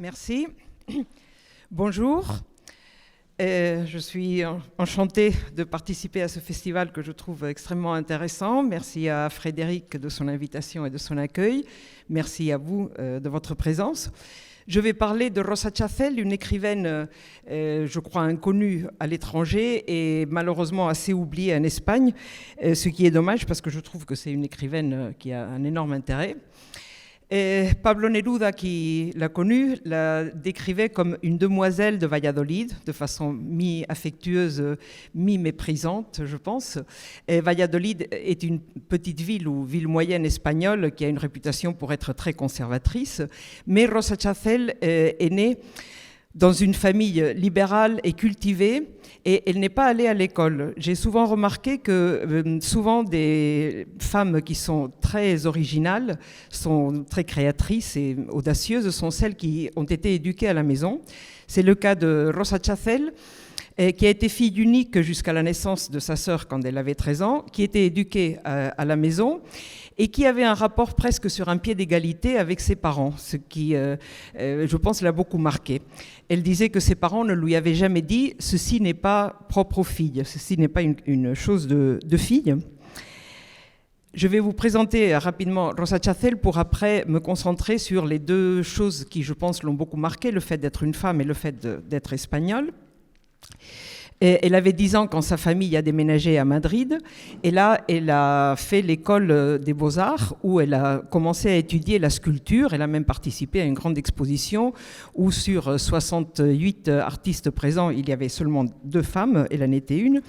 Merci. Bonjour. Je suis enchantée de participer à ce festival que je trouve extrêmement intéressant. Merci à Frédéric de son invitation et de son accueil. Merci à vous de votre présence. Je vais parler de Rosa Chacel, une écrivaine, je crois, inconnue à l'étranger et malheureusement assez oubliée en Espagne, ce qui est dommage parce que je trouve que c'est une écrivaine qui a un énorme intérêt. Pablo Neruda, qui l'a connue, la décrivait comme une demoiselle de Valladolid, de façon mi-affectueuse, mi-méprisante, je pense. Et Valladolid est une petite ville ou ville moyenne espagnole qui a une réputation pour être très conservatrice, mais Rosa Chacel est née dans une famille libérale et cultivée, et elle n'est pas allée à l'école. J'ai souvent remarqué que souvent des femmes qui sont très originales, sont très créatrices et audacieuses, sont celles qui ont été éduquées à la maison. C'est le cas de Rosa Chacel, qui a été fille unique jusqu'à la naissance de sa sœur quand elle avait 13 ans, qui était éduquée à la maison et qui avait un rapport presque sur un pied d'égalité avec ses parents, ce qui, je pense, l'a beaucoup marqué. Elle disait que ses parents ne lui avaient jamais dit « ceci n'est pas propre aux filles, ceci n'est pas une chose de fille ». Je vais vous présenter rapidement Rosa Chacel pour après me concentrer sur les deux choses qui, je pense, l'ont beaucoup marqué, le fait d'être une femme et le fait d'être espagnole. Elle avait 10 ans quand sa famille a déménagé à Madrid, et là, elle a fait l'école des Beaux-Arts où elle a commencé à étudier la sculpture. Elle a même participé à une grande exposition où sur 68 artistes présents, il y avait seulement 2 femmes, elle en était une.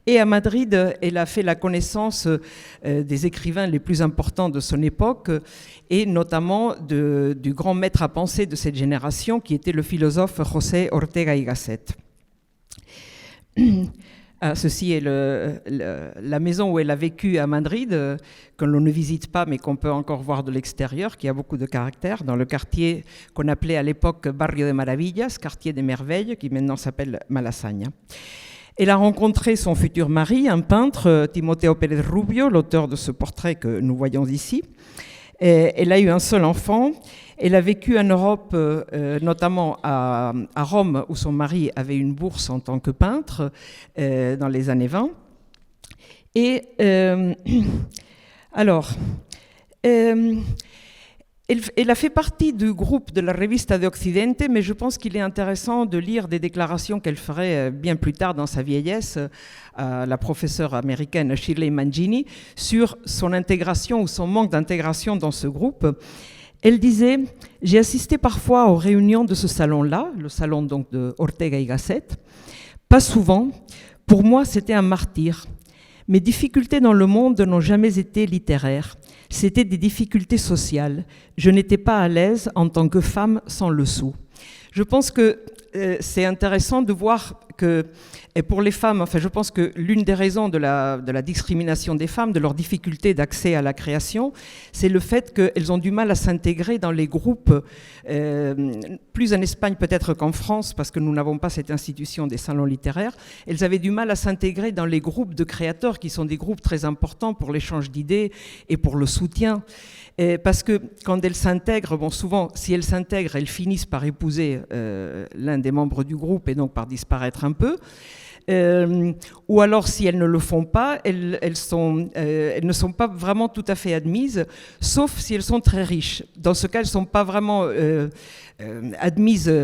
Et à Madrid, elle a fait la connaissance des écrivains les plus importants de son époque, et notamment du grand maître à penser de cette génération, qui était le philosophe José Ortega y Gasset. Ceci est la maison où elle a vécu à Madrid, que l'on ne visite pas mais qu'on peut encore voir de l'extérieur, qui a beaucoup de caractère, dans le quartier qu'on appelait à l'époque Barrio de Maravillas, quartier des merveilles, qui maintenant s'appelle Malasaña. Elle a rencontré son futur mari, un peintre, Timoteo Pérez Rubio, l'auteur de ce portrait que nous voyons ici. Elle a eu un seul enfant. Elle a vécu en Europe, notamment à Rome, où son mari avait une bourse en tant que peintre dans les années 20. Et alors, elle a fait partie du groupe de la Revista de Occidente, mais je pense qu'il est intéressant de lire des déclarations qu'elle ferait bien plus tard dans sa vieillesse à la professeure américaine Shirley Mangini sur son intégration ou son manque d'intégration dans ce groupe. Elle disait « J'ai assisté parfois aux réunions de ce salon-là, le salon donc de Ortega y Gasset. Pas souvent. Pour moi, c'était un martyr. Mes difficultés dans le monde n'ont jamais été littéraires. C'était des difficultés sociales. Je n'étais pas à l'aise en tant que femme sans le sou. » Je pense que c'est intéressant de voir que, et pour les femmes, enfin, je pense que l'une des raisons de la discrimination des femmes, de leur difficulté d'accès à la création, c'est le fait qu'elles ont du mal à s'intégrer dans les groupes, plus en Espagne peut-être qu'en France, parce que nous n'avons pas cette institution des salons littéraires. Elles avaient du mal à s'intégrer dans les groupes de créateurs, qui sont des groupes très importants pour l'échange d'idées et pour le soutien. Parce que quand elles s'intègrent, bon, souvent, si elles s'intègrent, elles finissent par épouser l'un des membres du groupe et donc par disparaître un peu. Ou alors, si elles ne le font pas, elles ne sont pas vraiment tout à fait admises, sauf si elles sont très riches. Dans ce cas, elles ne sont pas vraiment admises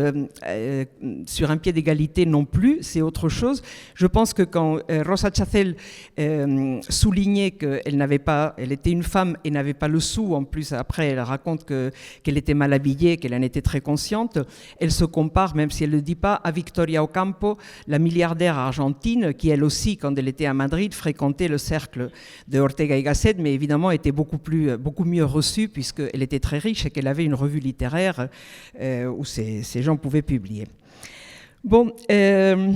sur un pied d'égalité non plus, c'est autre chose. Je pense que quand Rosa Chacel soulignait qu'elle était une femme et n'avait pas le sou, en plus après elle raconte qu'elle était mal habillée, qu'elle en était très consciente, elle se compare, même si elle ne le dit pas, à Victoria Ocampo, la milliardaire argentine, qui elle aussi, quand elle était à Madrid, fréquentait le cercle de Ortega y Gasset, mais évidemment était beaucoup mieux reçue puisqu'elle était très riche et qu'elle avait une revue littéraire où ces gens pouvaient publier. Bon, elle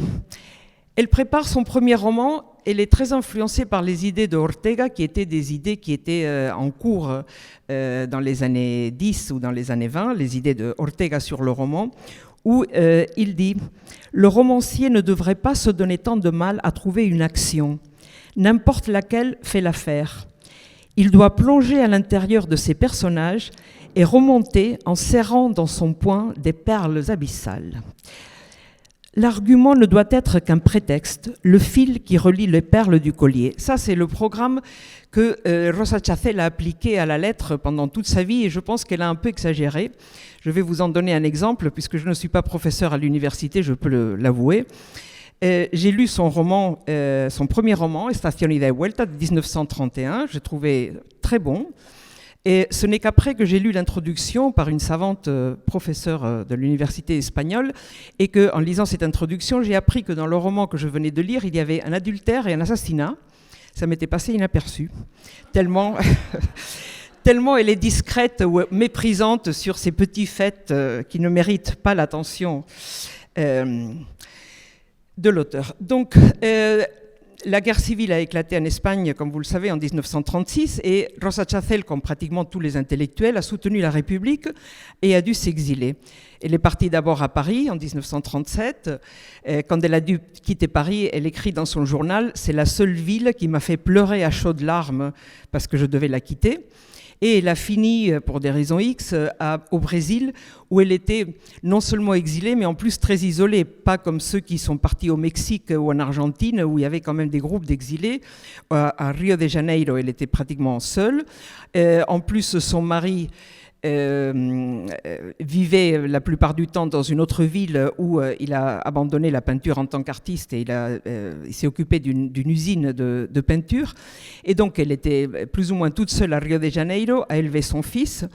prépare son premier roman. Elle est très influencée par les idées de Ortega, qui étaient des idées qui étaient en cours dans les années 10 ou dans les années 20, les idées de Ortega sur le roman, où il dit « Le romancier ne devrait pas se donner tant de mal à trouver une action. N'importe laquelle fait l'affaire. Il doit plonger à l'intérieur de ses personnages et remonter en serrant dans son poing des perles abyssales. L'argument ne doit être qu'un prétexte, le fil qui relie les perles du collier. Ça, c'est le programme que Rosa Chacel a appliqué à la lettre pendant toute sa vie et je pense qu'elle a un peu exagéré. Je vais vous en donner un exemple, puisque je ne suis pas professeur à l'université, je peux l'avouer. J'ai lu son roman, son premier roman, Estación Ida y Vuelta, de 1931, j'ai trouvé très bon. Et ce n'est qu'après que j'ai lu l'introduction par une savante professeure de l'université espagnole et qu'en lisant cette introduction, j'ai appris que dans le roman que je venais de lire, il y avait un adultère et un assassinat. Ça m'était passé inaperçu, tellement, tellement elle est discrète ou méprisante sur ces petits faits qui ne méritent pas l'attention de l'auteur. Donc, la guerre civile a éclaté en Espagne, comme vous le savez, en 1936, et Rosa Chacel, comme pratiquement tous les intellectuels, a soutenu la République et a dû s'exiler. Elle est partie d'abord à Paris en 1937. Quand elle a dû quitter Paris, elle écrit dans son journal « C'est la seule ville qui m'a fait pleurer à chaudes larmes parce que je devais la quitter ». Et elle a fini, pour des raisons X, au Brésil, où elle était non seulement exilée, mais en plus très isolée. Pas comme ceux qui sont partis au Mexique ou en Argentine, où il y avait quand même des groupes d'exilés. À Rio de Janeiro, elle était pratiquement seule. En plus, son mari vivait la plupart du temps dans une autre ville où il a abandonné la peinture en tant qu'artiste et il s'est occupé d'une usine de peinture. Et donc, elle était plus ou moins toute seule à Rio de Janeiro à élever son fils.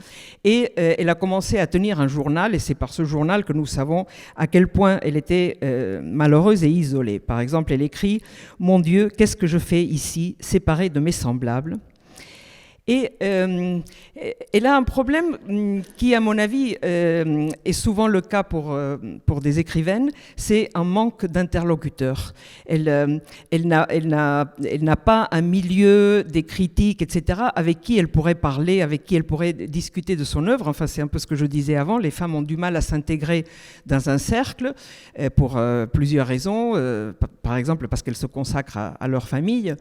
Et elle a commencé à tenir un journal, et c'est par ce journal que nous savons à quel point elle était malheureuse et isolée. Par exemple, elle écrit « Mon Dieu, qu'est-ce que je fais ici, séparée de mes semblables ?» Et elle a un problème qui, à mon avis, est souvent le cas pour des écrivaines, c'est un manque d'interlocuteurs. Elle n'a pas un milieu, des critiques, etc., avec qui elle pourrait parler, avec qui elle pourrait discuter de son œuvre. Enfin, c'est un peu ce que je disais avant, les femmes ont du mal à s'intégrer dans un cercle pour plusieurs raisons, par exemple parce qu'elles se consacrent à leur famille.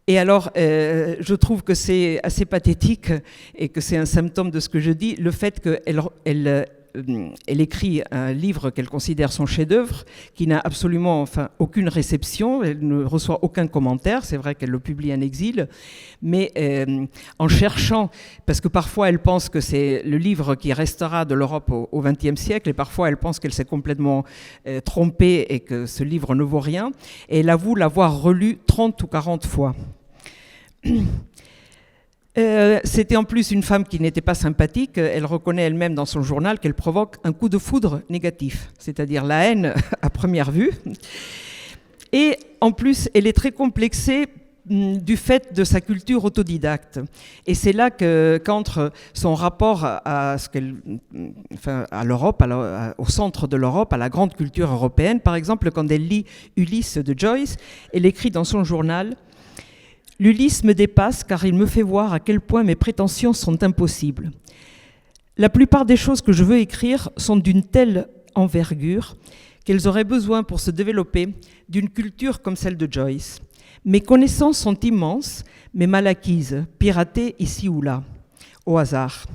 Et alors, je trouve que c'est assez pathétique et que c'est un symptôme de ce que je dis, le fait qu'elle écrit un livre qu'elle considère son chef-d'œuvre, qui n'a absolument aucune réception, elle ne reçoit aucun commentaire, c'est vrai qu'elle le publie en exil, mais en cherchant, parce que parfois elle pense que c'est le livre qui restera de l'Europe au XXe siècle, et parfois elle pense qu'elle s'est complètement trompée et que ce livre ne vaut rien, et elle avoue l'avoir relu 30 ou 40 fois. C'était en plus une femme qui n'était pas sympathique. Elle reconnaît elle-même dans son journal qu'elle provoque un coup de foudre négatif, c'est-à-dire la haine à première vue. Et en plus, elle est très complexée du fait de sa culture autodidacte. Et c'est là qu'entre son rapport à l'Europe, au centre de l'Europe, à la grande culture européenne. Par exemple, quand elle lit Ulysse de Joyce, elle écrit dans son journal « L'Ulysse me dépasse car il me fait voir à quel point mes prétentions sont impossibles. La plupart des choses que je veux écrire sont d'une telle envergure qu'elles auraient besoin pour se développer d'une culture comme celle de Joyce. Mes connaissances sont immenses, mais mal acquises, piratées ici ou là, au hasard.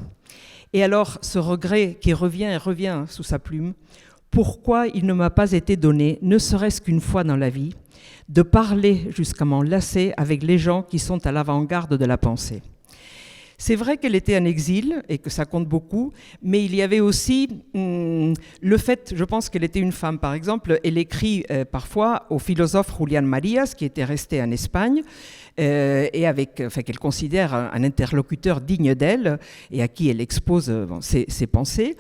Et alors, ce regret qui revient et revient sous sa plume, pourquoi il ne m'a pas été donné, ne serait-ce qu'une fois dans la vie, de parler jusqu'à m'en lasser avec les gens qui sont à l'avant-garde de la pensée. » C'est vrai qu'elle était en exil et que ça compte beaucoup, mais il y avait aussi le fait, je pense qu'elle était une femme. Par exemple, elle écrit parfois au philosophe Julián Marías, qui était resté en Espagne, et qu'elle considère un interlocuteur digne d'elle et à qui elle expose ses pensées.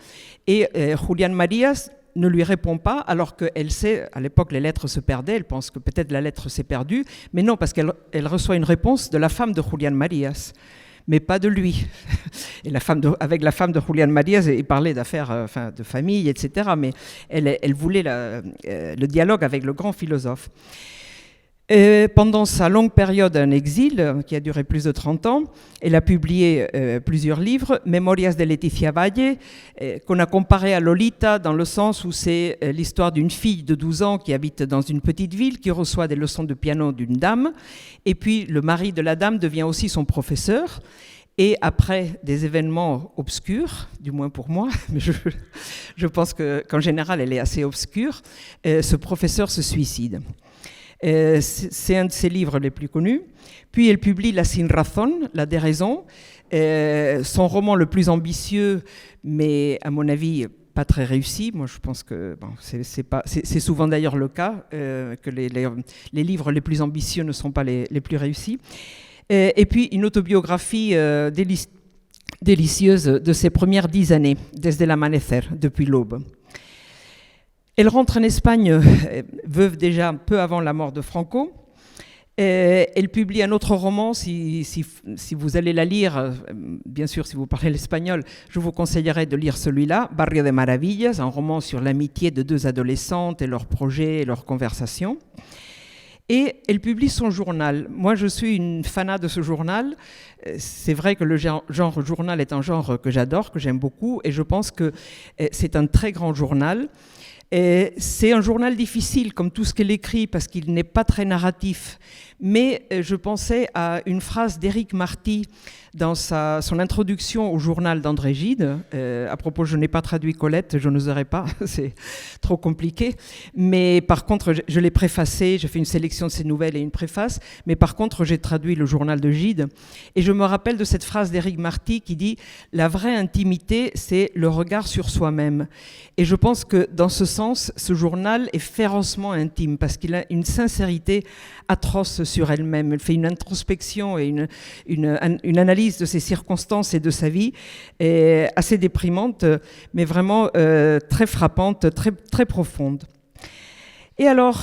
Et Julián Marías ne lui répond pas, alors qu'elle sait, à l'époque les lettres se perdaient, elle pense que peut-être la lettre s'est perdue, mais non, parce qu'elle reçoit une réponse de la femme de Julián Marías, mais pas de lui. Et avec la femme de Julián Marías, il parlait d'affaires de famille, etc., mais elle voulait le dialogue avec le grand philosophe. Pendant sa longue période en exil, qui a duré plus de 30 ans, elle a publié plusieurs livres, Memorias de Leticia Valle, qu'on a comparé à Lolita dans le sens où c'est l'histoire d'une fille de 12 ans qui habite dans une petite ville, qui reçoit des leçons de piano d'une dame, et puis le mari de la dame devient aussi son professeur. Et après des événements obscurs, du moins pour moi, mais je pense qu'en général elle est assez obscure, ce professeur se suicide. C'est un de ses livres les plus connus. Puis elle publie La Sin Razón, La déraison, son roman le plus ambitieux, mais à mon avis pas très réussi. Moi je pense que bon, c'est souvent d'ailleurs le cas, que les livres les plus ambitieux ne sont pas les plus réussis. Et puis une autobiographie délicieuse de ses premières 10 années, Desde el amanecer, depuis l'aube. Elle rentre en Espagne, veuve déjà peu avant la mort de Franco. Elle publie un autre roman, si vous allez la lire, bien sûr si vous parlez l'espagnol, je vous conseillerais de lire celui-là, Barrio de Maravillas, un roman sur l'amitié de 2 adolescentes et leurs projets et leurs conversations. Et elle publie son journal. Moi, je suis une fanat de ce journal. C'est vrai que le genre journal est un genre que j'adore, que j'aime beaucoup, et je pense que c'est un très grand journal. C'est un journal difficile, comme tout ce qu'elle écrit, parce qu'il n'est pas très narratif. Mais je pensais à une phrase d'Éric Marty dans son introduction au journal d'André Gide. À propos, je n'ai pas traduit Colette, je n'oserais pas, c'est trop compliqué. Mais par contre, je l'ai préfacé, j'ai fait une sélection de ses nouvelles et une préface. Mais par contre, j'ai traduit le journal de Gide. Et je me rappelle de cette phrase d'Éric Marty qui dit « La vraie intimité, c'est le regard sur soi-même ». Et je pense que dans ce sens, ce journal est férocement intime parce qu'il a une sincérité atroce sur elle-même. Elle fait une introspection et une analyse de ses circonstances et de sa vie assez déprimante, mais vraiment très frappante, très, très profonde. Et alors,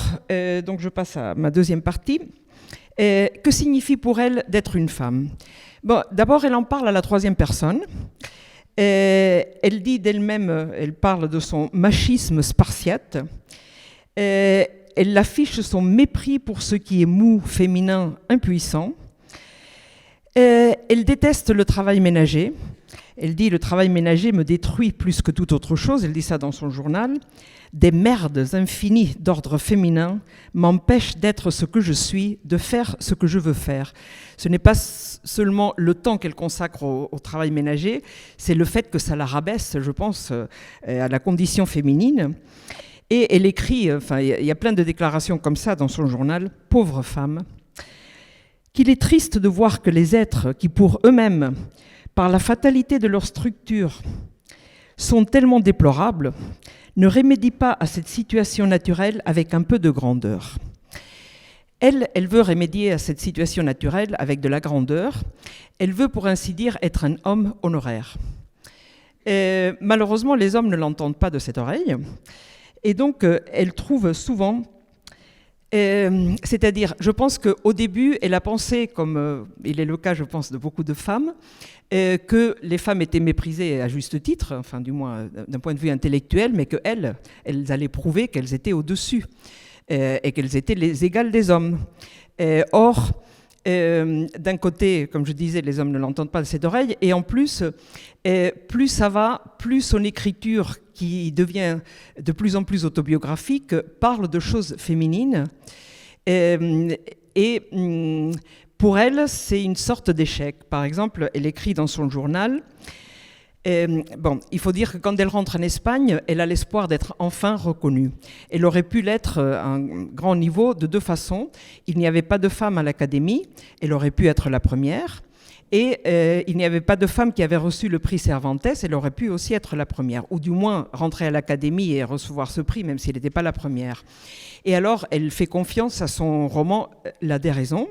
donc je passe à ma deuxième partie. Que signifie pour elle d'être une femme ? Bon, d'abord, elle en parle à la 3e personne. Elle dit d'elle-même, elle parle de son machisme spartiate. Elle affiche son mépris pour ce qui est mou, féminin, impuissant. Elle déteste le travail ménager. Elle dit « Le travail ménager me détruit plus que toute autre chose ». Elle dit ça dans son journal. « Des merdes infinies d'ordre féminin m'empêchent d'être ce que je suis, de faire ce que je veux faire ». Ce n'est pas seulement le temps qu'elle consacre au travail ménager, c'est le fait que ça la rabaisse, je pense, à la condition féminine. Et elle écrit, enfin, il y a plein de déclarations comme ça dans son journal, « Pauvre femme », qu'il est triste de voir que les êtres qui, pour eux-mêmes, par la fatalité de leur structure, sont tellement déplorables, ne remédient pas à cette situation naturelle avec un peu de grandeur. Elle veut remédier à cette situation naturelle avec de la grandeur. Elle veut, pour ainsi dire, être un homme honoraire. Malheureusement, les hommes ne l'entendent pas de cette oreille. Et donc, elle trouve souvent... c'est-à-dire, je pense qu'au début, elle a pensé, comme il est le cas, je pense, de beaucoup de femmes, que les femmes étaient méprisées à juste titre, enfin du moins d'un point de vue intellectuel, mais qu'elles allaient prouver qu'elles étaient au-dessus et qu'elles étaient les égales des hommes. Or, d'un côté, comme je disais, les hommes ne l'entendent pas de cette oreille, et en plus, plus ça va, plus son écriture, qui devient de plus en plus autobiographique, parle de choses féminines. Et pour elle, c'est une sorte d'échec. Par exemple, elle écrit dans son journal, il faut dire que quand elle rentre en Espagne, elle a l'espoir d'être enfin reconnue. Elle aurait pu l'être à un grand niveau de 2 façons. Il n'y avait pas de femme à l'Académie, elle aurait pu être la première. Et il n'y avait pas de femme qui avait reçu le prix Cervantes, elle aurait pu aussi être la première, ou du moins rentrer à l'Académie et recevoir ce prix, même si elle n'était pas la première. Et alors, elle fait confiance à son roman La déraison,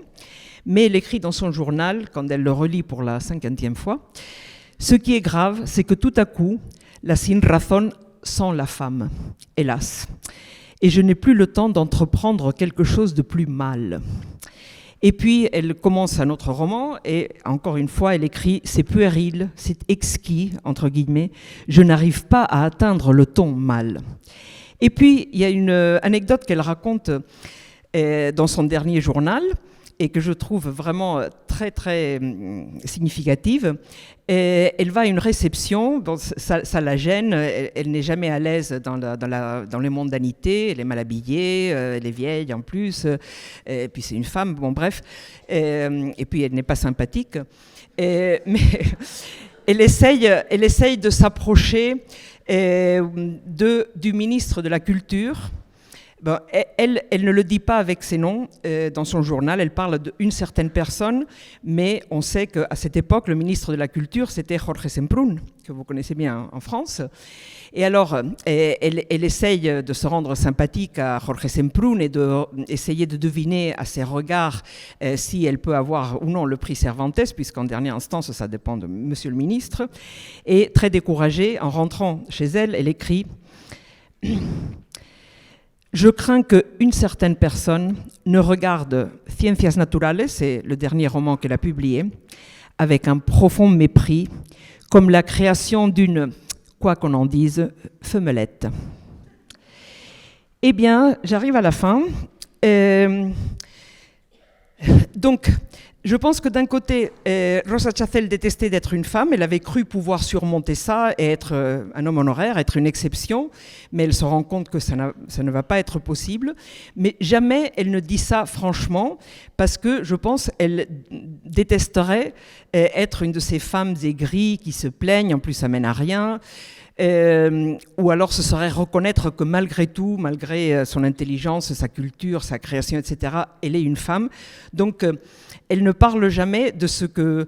mais elle écrit dans son journal, quand elle le relit pour la 50e fois, « Ce qui est grave, c'est que tout à coup, la sin razón sent la femme, hélas. Et je n'ai plus le temps d'entreprendre quelque chose de plus mal. » Et puis, elle commence un autre roman, et encore une fois, elle écrit « C'est puéril, c'est exquis, entre guillemets, je n'arrive pas à atteindre le ton mal. » Et puis, il y a une anecdote qu'elle raconte dans son dernier journal, et que je trouve vraiment très, très significative. Elle va à une réception, bon, ça la gêne, elle n'est jamais à l'aise dans les mondanités, elle est mal habillée, elle est vieille en plus, et puis c'est une femme, bon bref, et puis elle n'est pas sympathique. Mais elle essaye de s'approcher du ministre de la Culture. Bon, elle ne le dit pas avec ses noms dans son journal, elle parle d'une certaine personne, mais on sait qu'à cette époque, le ministre de la Culture, c'était Jorge Semprún, que vous connaissez bien en France. Et alors, elle essaye de se rendre sympathique à Jorge Semprún et d'essayer de deviner à ses regards si elle peut avoir ou non le prix Cervantes, puisqu'en dernière instance, ça dépend de Monsieur le ministre. Et très découragée, en rentrant chez elle, elle écrit « Je crains qu'une certaine personne ne regarde Ciencias Naturales, c'est le dernier roman qu'elle a publié, avec un profond mépris, comme la création d'une, quoi qu'on en dise, femmelette. » Eh bien, j'arrive à la fin. Donc, je pense que d'un côté, Rosa Chacel détestait d'être une femme, elle avait cru pouvoir surmonter ça et être un homme honoraire, être une exception, mais elle se rend compte que ça ne va pas être possible. Mais jamais elle ne dit ça franchement, parce que je pense qu'elle détesterait être une de ces femmes aigries qui se plaignent, en plus ça mène à rien. Ou alors ce serait reconnaître que malgré tout, malgré son intelligence, sa culture, sa création, etc., elle est une femme. Donc elle ne parle jamais de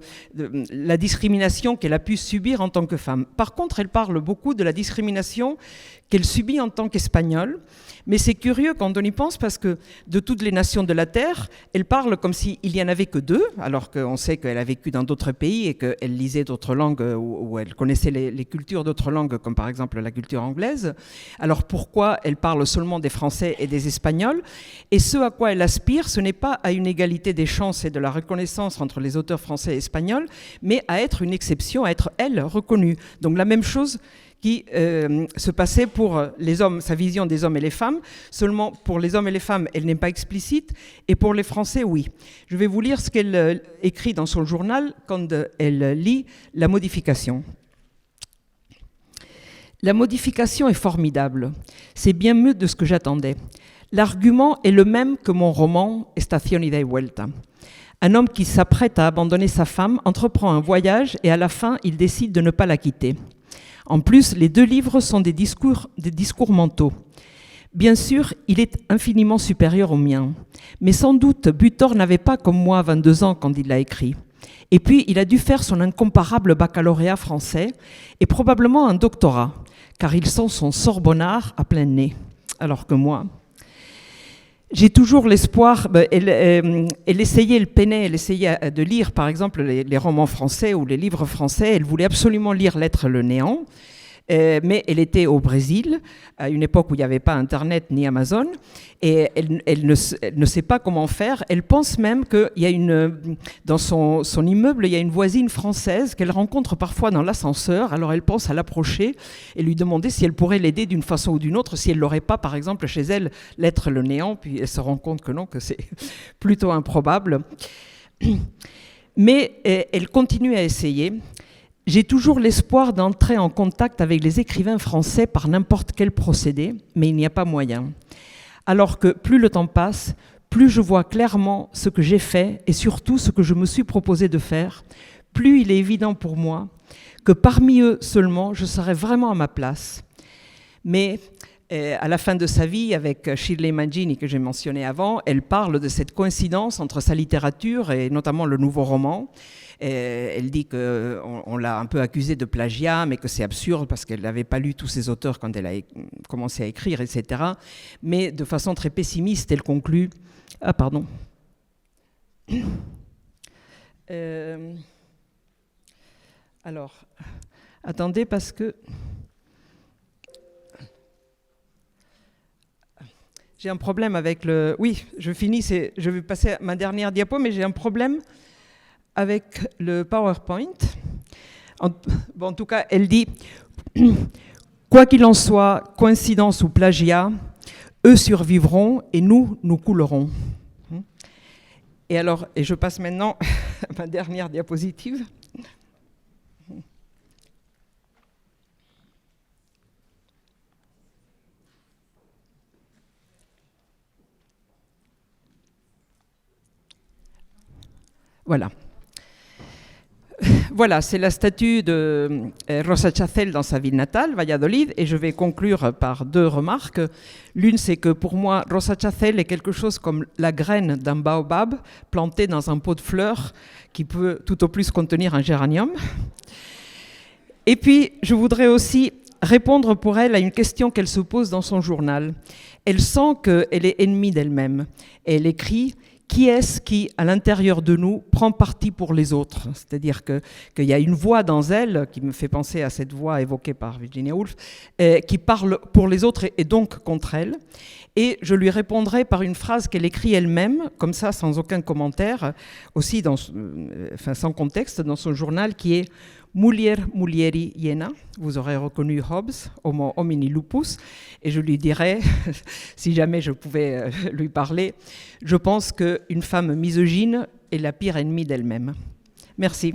la discrimination qu'elle a pu subir en tant que femme. Par contre, elle parle beaucoup de la discrimination qu'elle subit en tant qu'Espagnole. Mais c'est curieux quand on y pense, parce que de toutes les nations de la Terre, elle parle comme s'il n'y en avait que deux, alors qu'on sait qu'elle a vécu dans d'autres pays et qu'elle lisait d'autres langues ou elle connaissait les cultures d'autres langues, comme par exemple la culture anglaise. Alors pourquoi elle parle seulement des Français et des Espagnols? Et ce à quoi elle aspire, ce n'est pas à une égalité des chances et de la reconnaissance entre les auteurs français et espagnols, mais à être une exception, à être, elle, reconnue. Donc la même chose qui se passait pour les hommes, sa vision des hommes et les femmes. Seulement pour les hommes et les femmes, elle n'est pas explicite, et pour les Français, oui. Je vais vous lire ce qu'elle écrit dans son journal quand elle lit La modification. La modification est formidable. C'est bien mieux de ce que j'attendais. L'argument est le même que mon roman Estación Ida y Vuelta. Un homme qui s'apprête à abandonner sa femme entreprend un voyage et à la fin, il décide de ne pas la quitter. En plus, les deux livres sont des discours mentaux. Bien sûr, il est infiniment supérieur au mien, mais sans doute Butor n'avait pas comme moi 22 ans quand il l'a écrit. Et puis, il a dû faire son incomparable baccalauréat français et probablement un doctorat, car il sent son Sorbonnard à plein nez, alors que moi... J'ai toujours l'espoir, elle essayait, elle peinait, elle essayait de lire par exemple les romans français ou les livres français, elle voulait absolument lire L'être le néant, mais elle était au Brésil, à une époque où il n'y avait pas Internet ni Amazon, et elle ne sait pas comment faire. Elle pense même qu'il y a dans son immeuble, il y a une voisine française qu'elle rencontre parfois dans l'ascenseur, alors elle pense à l'approcher et lui demander si elle pourrait l'aider d'une façon ou d'une autre, si elle n'aurait pas, par exemple, chez elle, L'être le néant, puis elle se rend compte que non, que c'est plutôt improbable. Mais elle continue à essayer. J'ai toujours l'espoir d'entrer en contact avec les écrivains français par n'importe quel procédé, mais il n'y a pas moyen. Alors que plus le temps passe, plus je vois clairement ce que j'ai fait et surtout ce que je me suis proposé de faire, plus il est évident pour moi que parmi eux seulement, je serai vraiment à ma place. Mais à la fin de sa vie, avec Shirley Mangini que j'ai mentionné avant, elle parle de cette coïncidence entre sa littérature et notamment le nouveau roman. Elle dit qu'on l'a un peu accusée de plagiat, mais que c'est absurde parce qu'elle n'avait pas lu tous ces auteurs quand elle a commencé à écrire, etc. Mais de façon très pessimiste, elle conclut... Ah, pardon. Alors, attendez parce que... J'ai un problème avec le... Oui, je finis, je vais passer à ma dernière diapo, mais j'ai un problème avec le PowerPoint. En tout cas, elle dit « Quoi qu'il en soit, coïncidence ou plagiat, eux survivront et nous coulerons. » Et je passe maintenant à ma dernière diapositive. Voilà. voilà, c'est la statue de Rosa Chacel dans sa ville natale, Valladolid, et je vais conclure par 2 remarques. L'une, c'est que pour moi, Rosa Chacel est quelque chose comme la graine d'un baobab planté dans un pot de fleurs qui peut tout au plus contenir un géranium. Et puis, je voudrais aussi répondre pour elle à une question qu'elle se pose dans son journal. Elle sent qu'elle est ennemie d'elle-même. Elle écrit « Qui est-ce qui, à l'intérieur de nous, prend parti pour les autres ?» C'est-à-dire qu'il y a une voix dans elle, qui me fait penser à cette voix évoquée par Virginia Woolf, qui parle pour les autres et donc contre elle. Et je lui répondrai par une phrase qu'elle écrit elle-même, comme ça, sans aucun commentaire, aussi sans contexte, dans son journal, qui est Mulier mulieri hiena, vous aurez reconnu Hobbes, Homo homini lupus, et je lui dirai, si jamais je pouvais lui parler, je pense qu'une femme misogyne est la pire ennemie d'elle-même. Merci.